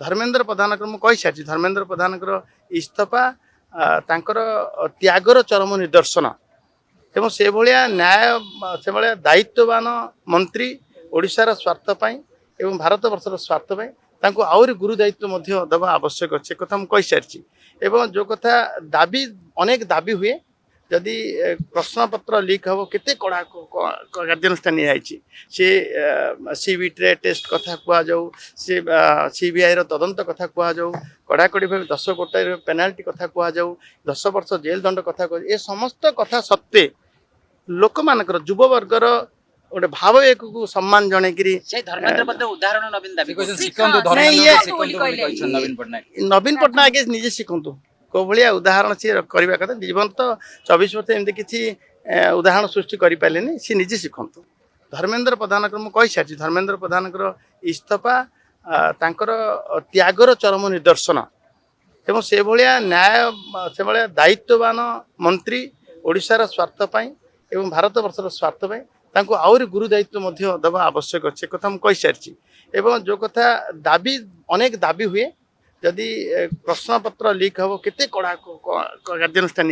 धर्मेन्द्र प्रधान कही सारी धर्मेन्द्र प्रधान इस्तफा तांकर त्यागर चरम निदर्शन एवं से भाया न्याय से भाया दायित्ववान मंत्री ओडिशार स्वार्थ एवं भारत वर्षर स्वार्थ तांको आउरी गुरु दायित्व देवा आवश्यक अच्छे कथा मुझे कही सारी एवं जो कथा दाबी अनेक दाबी हुए जदि प्रश्नपत्र लीक हम केते कड़ा कार्यानुष्ठान सी सीबीटी टेस्ट कथा कहुँ सी सीबीआई तदंत कथा कहुँ कड़ाकड़ी भाव 10 कोटी पेनाल्टी कथा कहुँ 10 वर्ष जेल दंड कथा कह ए समस्त कथा सत्वे लोक मानकर युववर्गर गोटे भाव एक सम्मान जनकरी धर्मेन्द्र पद उदाहरण नवीन दाबी नवीन पट्टनायक निजे शिखु कौ भाया उदाहरण सी करवा कथा जीवन तो 24 वर्ष एमती किसी उदाहरण सृष्टि करें सी निजे शिखु धर्मेन्द्र प्रधान मुझे कही सारी धर्मेन्द्र प्रधान इस्तफा तांकर त्यागर चरम निदर्शन एवं से भाया न्याय से भाया दायित्ववान मंत्री ओडिशार स्वार्थ एवं भारत वर्षर स्वार्थ तांको आउरी गुरु दायित्व देवा आवश्यक अच्छे कथा मुझे कही सारी एवं जो कथा दाबी अनेक दाबी हुए जदि प्रश्नपत्र लीक हम केते कड़ा कार्यानुष्ठान